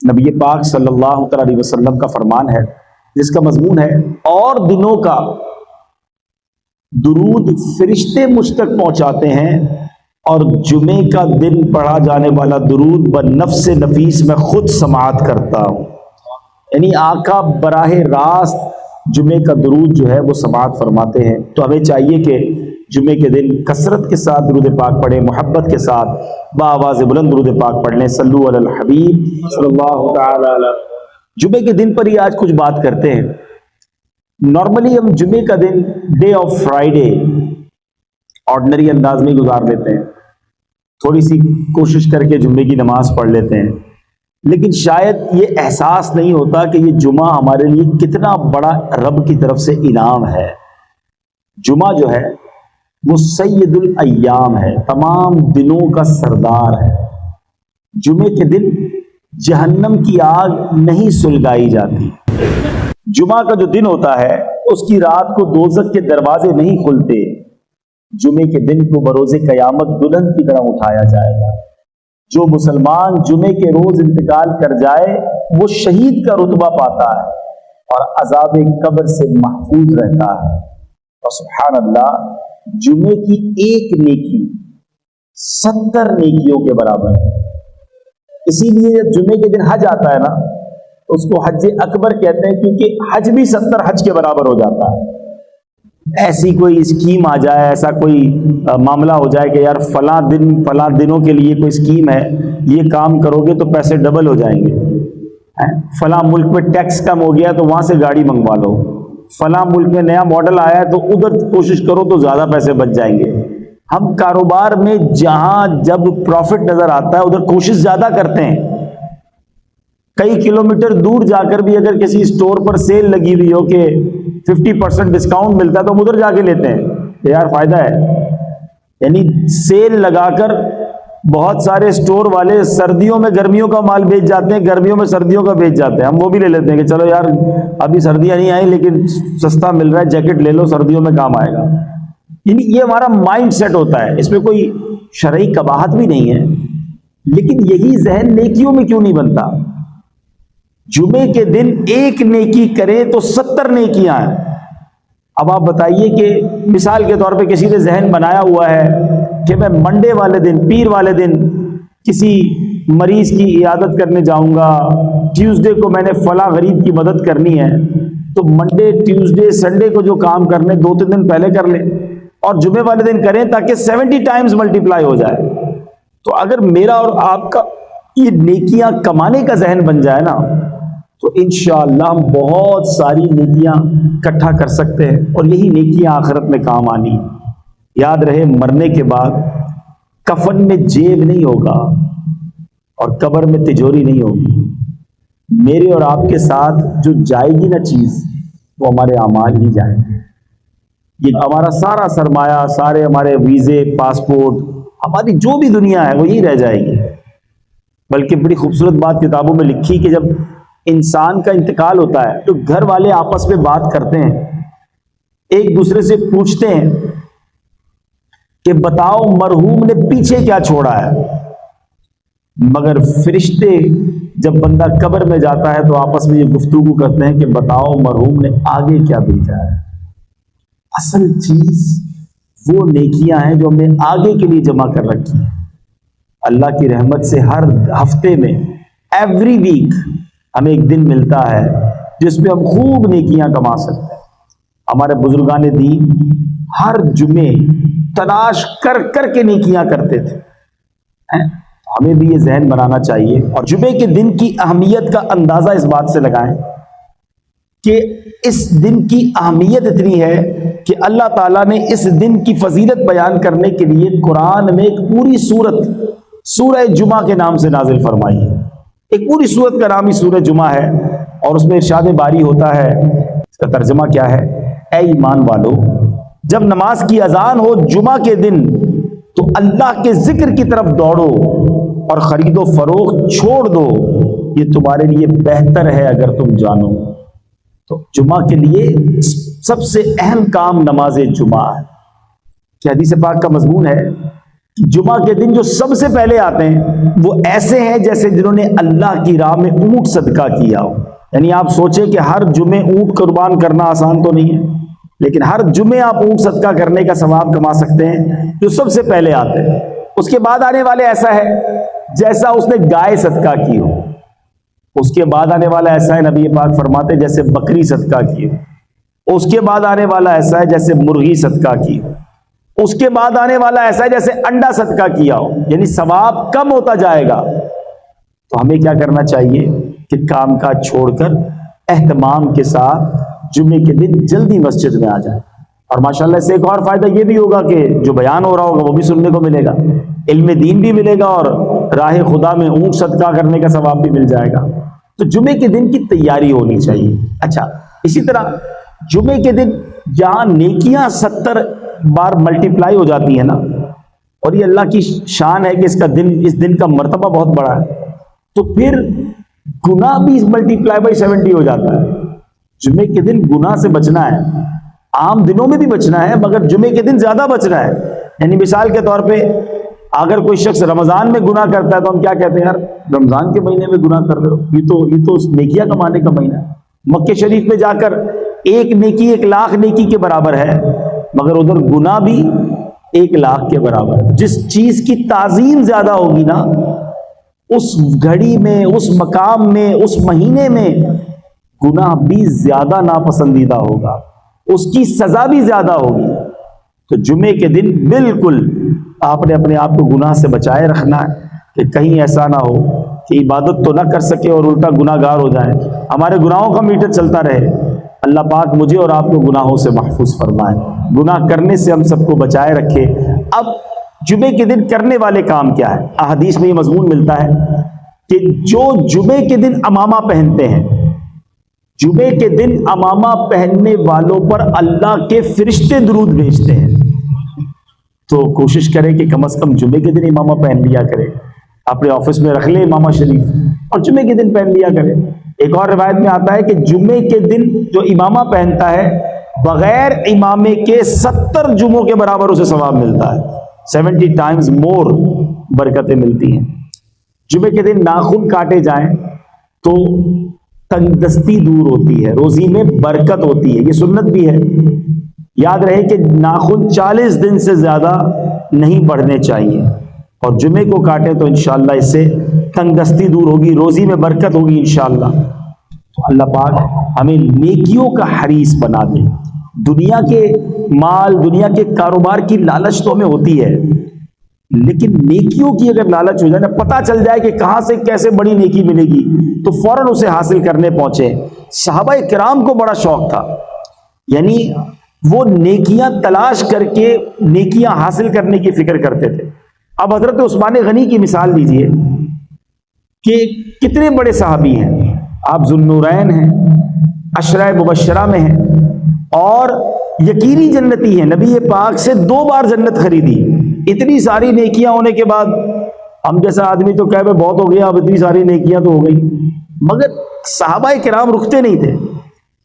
نبی پاک صلی اللہ علیہ وسلم کا فرمان ہے جس کا مضمون ہے اور دنوں کا درود فرشتے مجھ تک پہنچاتے ہیں اور جمعے کا دن پڑھا جانے والا درود بنفس نفیس میں خود سماعت کرتا ہوں. یعنی آقا براہ راست جمعے کا درود جو ہے وہ سماعت فرماتے ہیں. تو ہمیں چاہیے کہ جمعے کے دن کثرت کے ساتھ درود پاک پڑھیں، محبت کے ساتھ بآواز بلند درود پاک پڑھ لیں. صلو علی الحبیب صلی اللہ تعالی علیہ. جمعے کے دن پر ہی آج کچھ بات کرتے ہیں. نارملی ہم جمعے کا دن ڈے آف فرائیڈے آرڈنری انداز میں گزار لیتے ہیں، تھوڑی سی کوشش کر کے جمعے کی نماز پڑھ لیتے ہیں، لیکن شاید یہ احساس نہیں ہوتا کہ یہ جمعہ ہمارے لیے کتنا بڑا رب کی طرف سے انعام ہے. جمعہ جو ہے وہ سید الایام ہے، تمام دنوں کا سردار ہے. جمعے کے دن جہنم کی آگ نہیں سلگائی جاتی. جمعہ کا جو دن ہوتا ہے اس کی رات کو دوزخ کے دروازے نہیں کھلتے. جمعے کے دن کو بروز قیامت دلہن کی طرح اٹھایا جائے گا. جو مسلمان جمعے کے روز انتقال کر جائے وہ شہید کا رتبہ پاتا ہے اور عذاب قبر سے محفوظ رہتا ہے. اور سبحان اللہ، جمعے کی ایک نیکی 70 نیکیوں کے برابر ہے. اسی لیے جب جمعے کے دن حج آتا ہے نا، اس کو حج اکبر کہتے ہیں، کیونکہ حج بھی 70 حج کے برابر ہو جاتا ہے. ایسی کوئی اسکیم آ جائے، ایسا کوئی معاملہ ہو جائے کہ یار فلاں دنوں کے لیے کوئی اسکیم ہے، یہ کام کرو گے تو پیسے ڈبل ہو جائیں گے، فلاں ملک میں ٹیکس کم ہو گیا تو وہاں سے گاڑی منگوا لو، فلاں ملک میں نیا ماڈل آیا ہے تو ادھر کوشش کرو تو زیادہ پیسے بچ جائیں گے. ہم کاروبار میں جہاں جب پروفٹ نظر آتا ہے ادھر کوشش زیادہ کرتے ہیں. کئی کلومیٹر دور جا کر بھی اگر کسی اسٹور پر سیل لگی ہوئی ہو کہ 50% ڈسکاؤنٹ ملتا ہے تو ہم ادھر جا کے لیتے ہیں کہ یار فائدہ ہے. یعنی سیل لگا کر بہت سارے اسٹور والے سردیوں میں گرمیوں کا مال بیچ جاتے ہیں، گرمیوں میں سردیوں کا بیچ جاتے ہیں. ہم وہ بھی لے لیتے ہیں کہ چلو یار ابھی سردیاں نہیں آئیں لیکن سستا مل رہا ہے، جیکٹ لے لو، سردیوں میں کام آئے گا. یعنی یہ ہمارا مائنڈ سیٹ ہوتا ہے، اس میں کوئی شرعی قباحت بھی نہیں ہے. لیکن یہی ذہن نیکیوں میں کیوں نہیں بنتا؟ جمعے کے دن ایک نیکی کرے تو 70 نیکیاں ہیں. اب آپ بتائیے کہ مثال کے طور پہ کسی نے ذہن بنایا ہوا ہے کہ میں منڈے والے دن، پیر والے دن کسی مریض کی عیادت کرنے جاؤں گا، ٹیوزڈے کو میں نے فلاں غریب کی مدد کرنی ہے، تو منڈے ٹیوزڈے سنڈے کو جو کام کرنے 2-3 دن پہلے کر لیں اور جمعے والے دن کریں تاکہ 70 ٹائمز ملٹیپلائی ہو جائے. تو اگر میرا اور آپ کا یہ نیکیاں کمانے کا ذہن بن جائے نا تو انشاءاللہ ہم بہت ساری نیکیاں اکٹھا کر سکتے ہیں اور یہی نیکیاں آخرت میں کام آنی. یاد رہے مرنے کے بعد کفن میں جیب نہیں ہوگا اور قبر میں تجوری نہیں ہوگی. میرے اور آپ کے ساتھ جو جائے گی نا چیز وہ ہمارے اعمال ہی جائیں گے. یہ ہمارا سارا سرمایہ، سارے ہمارے ویزے، پاسپورٹ، ہماری جو بھی دنیا ہے وہ یہی رہ جائے گی. بلکہ بڑی خوبصورت بات کتابوں میں لکھی کہ جب انسان کا انتقال ہوتا ہے تو گھر والے آپس میں بات کرتے ہیں، ایک دوسرے سے پوچھتے ہیں کہ بتاؤ مرحوم نے پیچھے کیا چھوڑا ہے. مگر فرشتے جب بندہ قبر میں جاتا ہے تو آپس میں یہ گفتگو کرتے ہیں کہ بتاؤ مرحوم نے آگے کیا بھیجا ہے. اصل چیز وہ نیکیاں ہیں جو ہم نے آگے کے لیے جمع کر رکھی ہیں. اللہ کی رحمت سے ہر ہفتے میں ایوری ویک ہمیں ایک دن ملتا ہے جس میں ہم خوب نیکیاں کما سکتے ہیں. ہمارے بزرگان دین ہر جمعے تلاش کر کر کے نیکیاں کرتے تھے. ہمیں بھی یہ ذہن بنانا چاہیے. اور جمعے کے دن کی اہمیت کا اندازہ اس بات سے لگائیں کہ اس دن کی اہمیت اتنی ہے کہ اللہ تعالیٰ نے اس دن کی فضیلت بیان کرنے کے لیے قرآن میں ایک پوری سورت سورہ جمعہ کے نام سے نازل فرمائی ہے. ایک پوری سورت کا نام ہی سورہ جمعہ ہے اور اس میں ارشاد باری ہوتا ہے. اس کا ترجمہ کیا ہے؟ اے ایمان والو، جب نماز کی اذان ہو جمعہ کے دن تو اللہ کے ذکر کی طرف دوڑو اور خرید و فروخت چھوڑ دو، یہ تمہارے لیے بہتر ہے اگر تم جانو. تو جمعہ کے لیے سب سے اہم کام نماز جمعہ ہے کہ حدیث پاک کا مضمون ہے جمعہ کے دن جو سب سے پہلے آتے ہیں وہ ایسے ہیں جیسے جنہوں نے اللہ کی راہ میں اونٹ صدقہ کیا ہو. یعنی آپ سوچیں کہ ہر جمعے اونٹ قربان کرنا آسان تو نہیں ہے، لیکن ہر جمعے آپ اونٹ صدقہ کرنے کا ثواب کما سکتے ہیں جو سب سے پہلے آتے ہیں. اس کے بعد آنے والے ایسا ہے جیسا اس نے گائے صدقہ کی ہو. اس کے بعد آنے والا ایسا ہے، نبی پاک فرماتے جیسے بکری صدقہ کی ہو. اس کے بعد آنے والا ایسا ہے جیسے مرغی صدقہ کی ہو. اس کے بعد آنے والا ایسا ہے جیسے انڈا صدقہ کیا ہو. یعنی ثواب کم ہوتا جائے گا. تو ہمیں کیا کرنا چاہیے کہ کام کاج چھوڑ کر اہتمام کے ساتھ جمعے کے دن جلدی مسجد میں آ جائیں. اور ماشاءاللہ سے ایک اور فائدہ یہ بھی ہوگا کہ جو بیان ہو رہا ہوگا وہ بھی سننے کو ملے گا، علم دین بھی ملے گا، اور راہ خدا میں اونٹ صدقہ کرنے کا ثواب بھی مل جائے گا. تو جمعے کے دن کی تیاری ہونی چاہیے. اچھا، اسی طرح جمعے کے دن جہاں نیکیاں 70 بار ملٹیپلائی ہو جاتی ہیں نا، اور یہ اللہ کی شان ہے کہ اس دن کا مرتبہ بہت بڑا ہے، تو پھر گناہ بھی ملٹیپلائی بائی 70 ہو جاتا ہے. جمعے کے دن گناہ سے بچنا ہے. عام دنوں میں بھی بچنا ہے مگر جمعے کے دن زیادہ بچنا ہے. یعنی مثال کے طور پہ اگر کوئی شخص رمضان میں گناہ کرتا ہے تو ہم کیا کہتے ہیں، یار رمضان کے مہینے میں گناہ کر رہے ہو، یہ تو نیکیاں کمانے کا مہینہ ہے. مکہ شریف میں جا کر ایک نیکی 1,00,000 نیکی کے برابر ہے، مگر ادھر گناہ بھی 1,00,000 کے برابر ہے. جس چیز کی تعظیم زیادہ ہوگی نا، اس گھڑی میں، اس مقام میں، اس مہینے میں گناہ بھی زیادہ ناپسندیدہ ہوگا، اس کی سزا بھی زیادہ ہوگی. تو جمعے کے دن بالکل آپ نے اپنے آپ کو گناہ سے بچائے رکھنا ہے کہ کہیں ایسا نہ ہو کہ عبادت تو نہ کر سکے اور الٹا گناہ گار ہو جائیں. ہمارے گناہوں کا میٹر چلتا رہے. اللہ پاک مجھے اور آپ کو گناہوں سے محفوظ فرمائے، گناہ کرنے سے ہم سب کو بچائے رکھے. اب جمعے کے دن کرنے والے کام کیا ہے؟ احادیث میں یہ مضمون ملتا ہے کہ جو جمعے کے دن عمامہ پہنتے ہیں، جمعے کے دن عمامہ پہننے والوں پر اللہ کے فرشتے درود بھیجتے ہیں. تو کوشش کرے کہ کم از کم جمعے کے دن امامہ پہن لیا کرے. اپنے آفس میں رکھ لے امامہ شریف اور جمعے کے دن پہن لیا کرے. ایک اور روایت میں آتا ہے کہ جمعے کے دن جو امامہ پہنتا ہے بغیر امامے کے 70 جمعوں کے برابر اسے ثواب ملتا ہے. 70 ٹائمز مور برکتیں ملتی ہیں. جمعے کے دن ناخن کاٹے جائیں تو تنگ دستی دور ہوتی ہے، روزی میں برکت ہوتی ہے. یہ سنت بھی ہے. یاد رہے کہ ناخن 40 دن سے زیادہ نہیں بڑھنے چاہیے، اور جمعے کو کاٹیں تو انشاءاللہ اس سے تنگ دستی دور ہوگی، روزی میں برکت ہوگی انشاءاللہ. تو اللہ پاک ہمیں نیکیوں کا حریص بنا دے. دنیا کے مال، دنیا کے کاروبار کی لالچ تو ہمیں ہوتی ہے، لیکن نیکیوں کی اگر لالچ ہو جائے نا، پتہ چل جائے کہ کہاں سے کیسے بڑی نیکی ملے گی، تو فوراً اسے حاصل کرنے پہنچے. صحابہ کرام کو بڑا شوق تھا، یعنی وہ نیکیاں تلاش کر کے نیکیاں حاصل کرنے کی فکر کرتے تھے. اب حضرت عثمان غنی کی مثال لیجئے کہ کتنے بڑے صحابی ہیں. آپ ذوالنورین ہیں، عشرہ مبشرہ میں ہیں، اور یقینی جنتی ہیں. نبی پاک سے 2 بار جنت خریدی. اتنی ساری نیکیاں ہونے کے بعد ہم جیسا آدمی تو کہے بہت ہو گیا، اب اتنی ساری نیکیاں تو ہو گئی، مگر صحابہ کرام رکتے نہیں تھے.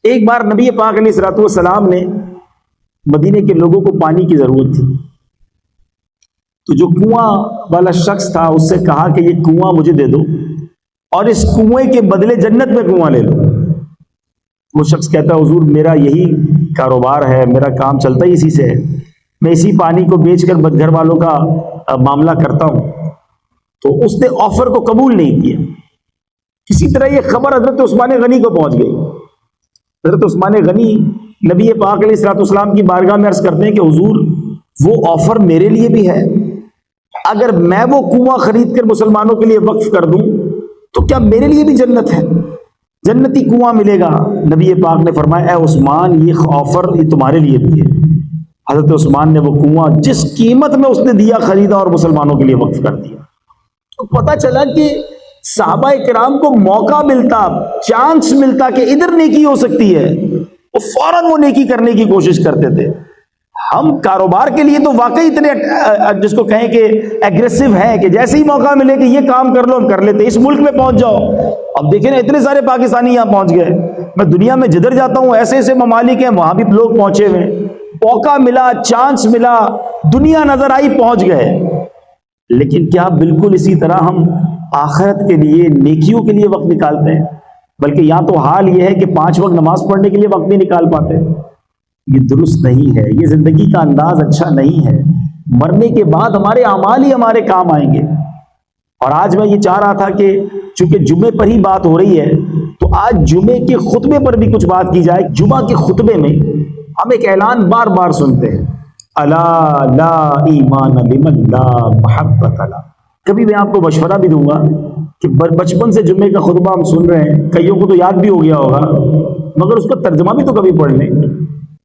ایک بار نبی پاک علیہ الصلوۃ والسلام نے مدینے کے لوگوں کو پانی کی ضرورت تھی، تو جو کنواں والا شخص تھا اس سے کہا کہ یہ کنواں مجھے دے دو اور اس کنویں کے بدلے جنت میں کنواں لے لو. وہ شخص کہتا ہے حضور میرا یہی کاروبار ہے، میرا کام چلتا ہی اسی سے ہے، میں اسی پانی کو بیچ کر گھر والوں کا معاملہ کرتا ہوں. تو اس نے آفر کو قبول نہیں کیا. کسی طرح یہ خبر حضرت عثمان غنی کو پہنچ گئی. حضرت عثمان غنی نبی پاک علیہ الصلوۃ والسلام کی بارگاہ میں عرض کرتے ہیں کہ حضور وہ آفر میرے لیے بھی ہے، اگر میں وہ کنواں خرید کر مسلمانوں کے لیے وقف کر دوں تو کیا میرے لیے بھی جنت ہے، جنتی کنواں ملے گا؟ نبی پاک نے فرمایا اے عثمان یہ آفر یہ تمہارے لیے بھی ہے. حضرت عثمان نے وہ کنواں جس قیمت میں اس نے دیا خریدا اور مسلمانوں کے لیے وقف کر دیا. تو پتہ چلا کہ صحابہ کرام کو موقع ملتا، چانس ملتا کہ ادھر نیکی ہو سکتی ہے، وہ فوراً وہ نیکی کرنے کی کوشش کرتے تھے. ہم کاروبار کے لیے تو واقعی اتنے جس کو کہیں کہ ایگریسو ہیں کہ جیسے ہی موقع ملے کہ یہ کام کر لو ہم کر لیتے. اس ملک میں پہنچ جاؤ، اب دیکھیں نا اتنے سارے پاکستانی یہاں پہنچ گئے. میں دنیا میں جدھر جاتا ہوں ایسے ایسے ممالک ہیں وہاں بھی لوگ پہنچے ہوئے. موقع ملا، چانس ملا، دنیا نظر آئی، پہنچ گئے. لیکن کیا بالکل اسی طرح ہم آخرت کے لیے، نیکیوں کے لیے وقت نکالتے ہیں؟ بلکہ یہاں تو حال یہ ہے کہ 5 وقت نماز پڑھنے کے لیے وقت نہیں نکال پاتے۔ یہ درست نہیں ہے، یہ زندگی کا انداز اچھا نہیں ہے۔ مرنے کے بعد ہمارے اعمال ہی ہمارے کام آئیں گے۔ اور آج میں یہ چاہ رہا تھا کہ چونکہ جمعے پر ہی بات ہو رہی ہے تو آج جمعے کے خطبے پر بھی کچھ بات کی جائے۔ جمعہ کے خطبے میں ہم ایک اعلان بار بار سنتے ہیں، الا لا ایمان لمن لا محبت لا۔ کبھی میں آپ کو مشورہ بھی دوں گا کہ بچپن سے جمعے کا خطبہ ہم سن رہے ہیں، کئیوں کو تو یاد بھی ہو گیا ہوگا، مگر اس کا ترجمہ بھی تو کبھی پڑھ لیں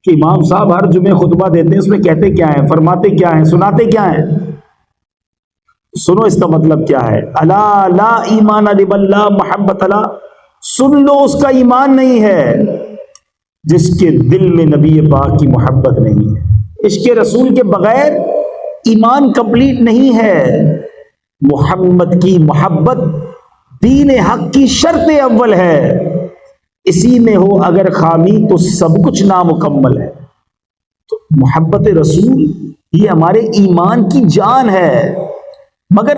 کہ امام صاحب ہر جمعے خطبہ دیتے ہیں، اس میں کہتے کیا ہیں، فرماتے کیا ہیں، سناتے کیا ہیں۔ سنو اس کا مطلب کیا ہے، الا لا ایمان لمن لا محبت لا۔ سن لو اس کا ایمان نہیں ہے جس کے دل میں نبی پاک کی محبت نہیں ہے۔ عشق رسول کے بغیر ایمان کمپلیٹ نہیں ہے۔ محمد کی محبت دین حق کی شرط اول ہے، اسی میں ہو اگر خامی تو سب کچھ نامکمل ہے۔ تو محبت رسول یہ ہمارے ایمان کی جان ہے۔ مگر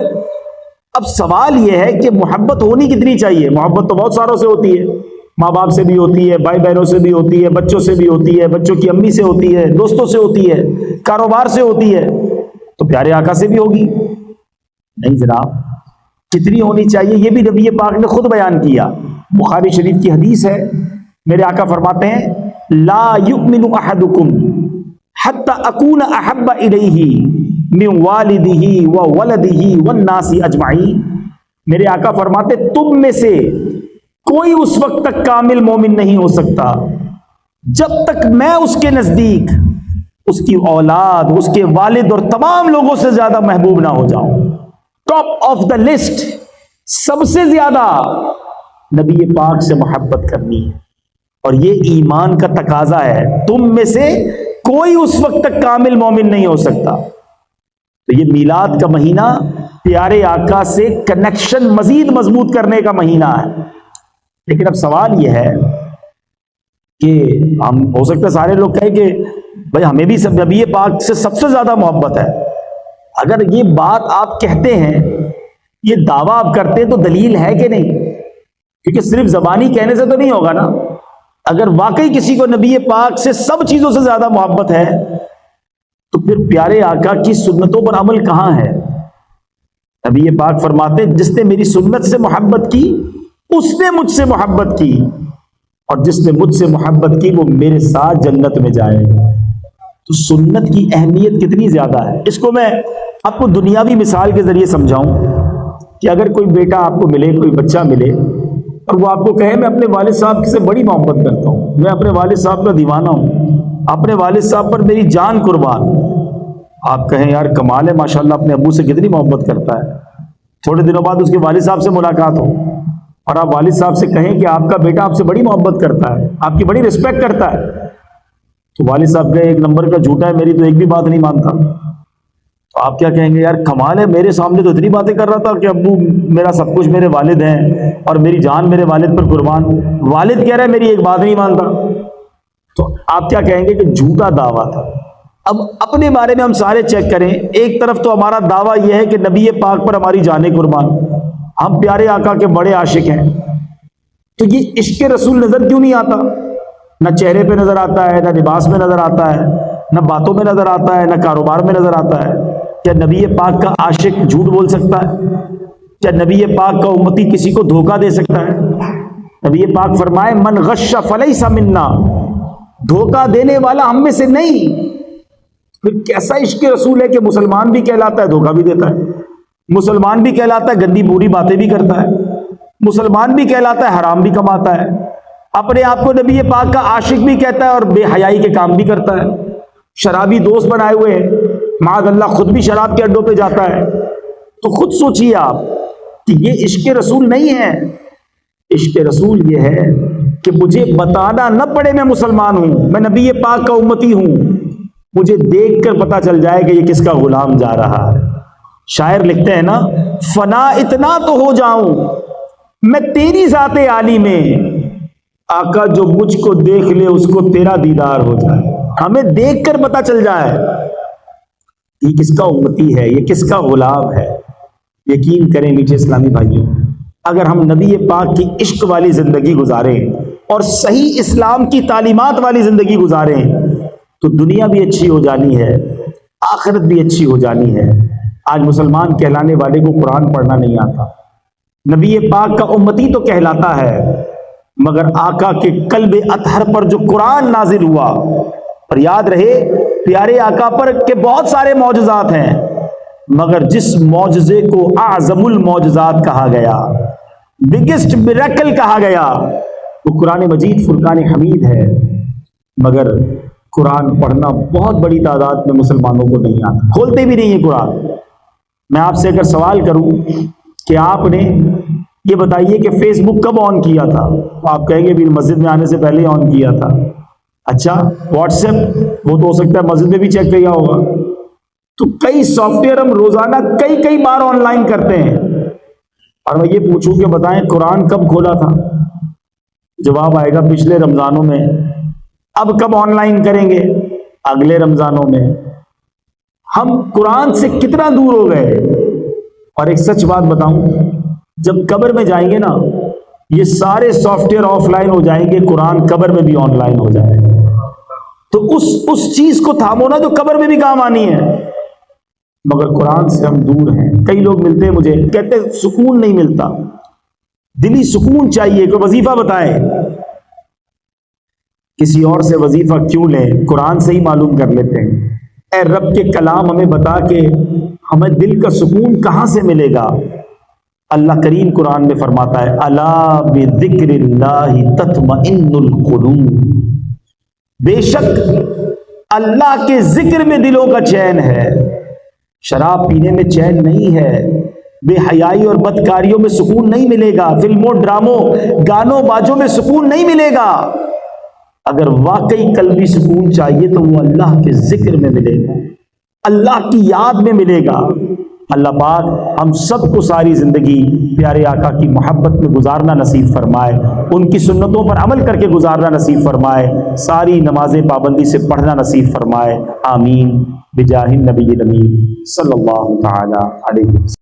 اب سوال یہ ہے کہ محبت ہونی کتنی چاہیے؟ محبت تو بہت ساروں سے ہوتی ہے، ماں باپ سے بھی ہوتی ہے، بھائی بہنوں سے بھی ہوتی ہے، بچوں سے بھی ہوتی ہے، بچوں کی امی سے ہوتی ہے، دوستوں سے ہوتی ہے، کاروبار سے ہوتی ہے، تو پیارے آقا سے بھی ہوگی؟ نہیں جناب، کتنی ہونی چاہیے یہ بھی نبی پاک نے خود بیان کیا۔ بخاری شریف کی حدیث ہے، میرے آقا فرماتے ہیں لا یؤمن احدکم حتی اکون احب الیہ من والدہ وولدہ والناس اجمعین۔ میرے آقا فرماتے تم میں سے کوئی اس وقت تک کامل مومن نہیں ہو سکتا جب تک میں اس کے نزدیک اس کی اولاد، اس کے والد اور تمام لوگوں سے زیادہ محبوب نہ ہو جاؤں۔ ٹاپ آف دا لسٹ، سب سے زیادہ نبی پاک سے محبت کرنی ہے، اور یہ ایمان کا تقاضا ہے۔ تم میں سے کوئی اس وقت تک کامل مومن نہیں ہو سکتا۔ تو یہ میلاد کا مہینہ پیارے آقا سے کنیکشن مزید مضبوط کرنے کا مہینہ ہے۔ لیکن اب سوال یہ ہے کہ ہم ہو سکتا ہے سارے لوگ کہیں کہ بھائی ہمیں بھی نبی پاک سے سب سے زیادہ محبت ہے۔ اگر یہ بات آپ کہتے ہیں، یہ دعویٰ آپ کرتے ہیں، تو دلیل ہے کہ نہیں؟ کیونکہ صرف زبانی کہنے سے تو نہیں ہوگا نا۔ اگر واقعی کسی کو نبی پاک سے سب چیزوں سے زیادہ محبت ہے تو پھر پیارے آقا کی سنتوں پر عمل کہاں ہے؟ نبی پاک فرماتے ہیں جس نے میری سنت سے محبت کی اس نے مجھ سے محبت کی، اور جس نے مجھ سے محبت کی وہ میرے ساتھ جنت میں جائے گا۔ تو سنت کی اہمیت کتنی زیادہ ہے، اس کو میں آپ کو دنیاوی مثال کے ذریعے سمجھاؤں کہ اگر کوئی بیٹا آپ کو ملے، کوئی بچہ ملے، اور وہ آپ کو کہے میں اپنے والد صاحب سے بڑی محبت کرتا ہوں، میں اپنے والد صاحب کا دیوانہ ہوں، اپنے والد صاحب پر میری جان قربان، آپ کہیں یار کمال ہے، ماشاءاللہ اپنے ابو سے کتنی محبت کرتا ہے۔ تھوڑے دنوں بعد اس کے والد صاحب سے ملاقات ہو اور آپ والد صاحب سے کہیں کہ آپ کا بیٹا آپ سے بڑی محبت کرتا ہے، آپ کی بڑی رسپیکٹ کرتا ہے، تو والد صاحب کہے ایک نمبر کا جھوٹا ہے، میری تو ایک بھی بات نہیں مانتا۔ تو آپ کیا کہیں گے؟ یار کمال ہے، میرے سامنے تو اتنی باتیں کر رہا تھا کہ ابو میرا سب کچھ، میرے والد ہیں اور میری جان میرے والد پر قربان، والد کہہ رہا ہے میری ایک بات نہیں مانتا۔ تو آپ کیا کہیں گے کہ جھوٹا دعویٰ تھا۔ اب اپنے بارے میں ہم سارے چیک کریں، ایک طرف تو ہمارا دعویٰ یہ ہے کہ نبی پاک پر ہماری جانیں قربان، ہم پیارے آقا کے بڑے عاشق ہیں، تو یہ عشق رسول نظر کیوں نہیں آتا؟ نہ چہرے پہ نظر آتا ہے، نہ لباس میں نظر آتا ہے، نہ باتوں میں نظر آتا ہے، نہ کاروبار میں نظر آتا ہے۔ کیا نبی پاک کا عاشق جھوٹ بول سکتا ہے؟ کیا نبی پاک کا امتی کسی کو دھوکہ دے سکتا ہے؟ نبی پاک فرمائے من غش فلیس منا، دھوکہ دینے والا ہم میں سے نہیں۔ پھر کیسا عشق رسول ہے کہ مسلمان بھی کہلاتا ہے دھوکہ بھی دیتا ہے، مسلمان بھی کہلاتا ہے گندی بری باتیں بھی کرتا ہے، مسلمان بھی کہلاتا ہے حرام بھی کماتا ہے، اپنے آپ کو نبی پاک کا عاشق بھی کہتا ہے اور بے حیائی کے کام بھی کرتا ہے، شرابی دوست بنائے ہوئے ہیں، معاذ اللہ خود بھی شراب کے اڈوں پہ جاتا ہے۔ تو خود سوچئے آپ کہ یہ عشق رسول نہیں ہے۔ عشق رسول یہ ہے کہ مجھے بتانا نہ پڑے میں مسلمان ہوں، میں نبی پاک کا امتی ہوں، مجھے دیکھ کر پتا چل جائے کہ یہ کس کا غلام جا رہا ہے۔ شاعر لکھتے ہیں نا، فنا اتنا تو ہو جاؤں میں تیری ذات عالی میں، آقا جو مجھ کو دیکھ لے اس کو تیرا دیدار ہو جائے۔ ہمیں دیکھ کر پتا چل جائے یہ کس کا امتی ہے، یہ کس کا غلام ہے۔ یقین کریں میٹھے اسلامی بھائیوں، اگر ہم نبی پاک کی عشق والی زندگی گزاریں اور صحیح اسلام کی تعلیمات والی زندگی گزاریں تو دنیا بھی اچھی ہو جانی ہے، آخرت بھی اچھی ہو جانی ہے۔ آج مسلمان کہلانے والے کو قرآن پڑھنا نہیں آتا، نبی پاک کا امتی تو کہلاتا ہے، مگر آقا کے قلب اطہر پر جو قرآن نازل ہوا، اور یاد رہے پیارے آقا پر کہ بہت سارے معجزات ہیں، مگر جس معجزے کو اعظم المعجزات کہا گیا، بگسٹ میریکل کہا گیا، وہ قرآن مجید فرقان حمید ہے، مگر قرآن پڑھنا بہت بڑی تعداد میں مسلمانوں کو نہیں آتا، کھولتے بھی نہیں ہے قرآن۔ میں آپ سے اگر سوال کروں کہ آپ نے یہ بتائیے کہ فیس بک کب آن کیا تھا، آپ کہیں گے بھی مسجد میں آنے سے پہلے آن کیا تھا۔ اچھا واٹس ایپ وہ تو ہو سکتا ہے مسجد میں بھی چیک کیا ہوگا۔ تو کئی سافٹ ویئر ہم روزانہ کئی بار آن لائن کرتے ہیں، اور میں یہ پوچھوں کہ بتائیں قرآن کب کھولا تھا؟ جواب آئے گا پچھلے رمضانوں میں۔ اب کب آن لائن کریں گے؟ اگلے رمضانوں میں۔ ہم قرآن سے کتنا دور ہو گئے۔ اور ایک سچ بات بتاؤں، جب قبر میں جائیں گے نا، یہ سارے سافٹ ویئر آف لائن ہو جائیں گے، قرآن قبر میں بھی آن لائن ہو جائے گا۔ تو اس چیز کو تھامو نا جو قبر میں بھی کام آنی ہے، مگر قرآن سے ہم دور ہیں۔ کئی لوگ ملتے ہیں مجھے، کہتے ہیں سکون نہیں ملتا، دلی سکون چاہیے، کوئی وظیفہ بتائیں۔ کسی اور سے وظیفہ کیوں لیں، قرآن سے ہی معلوم کر لیتے ہیں۔ اے رب کے کلام ہمیں بتا کہ ہمیں دل کا سکون کہاں سے ملے گا۔ اللہ کریم قرآن میں فرماتا ہے الا بذکر اللہ تطمئن القلوب، بے شک اللہ کے ذکر میں دلوں کا چین ہے۔ شراب پینے میں چین نہیں ہے، بے حیائی اور بدکاریوں میں سکون نہیں ملے گا، فلموں ڈراموں گانوں باجوں میں سکون نہیں ملے گا۔ اگر واقعی قلبی سکون چاہیے تو وہ اللہ کے ذکر میں ملے گا، اللہ کی یاد میں ملے گا۔ اللہ پاک ہم سب کو ساری زندگی پیارے آقا کی محبت میں گزارنا نصیب فرمائے، ان کی سنتوں پر عمل کر کے گزارنا نصیب فرمائے، ساری نمازیں پابندی سے پڑھنا نصیب فرمائے، آمین بجاہ النبی الامین صلی اللہ تعالی علیہ وسلم۔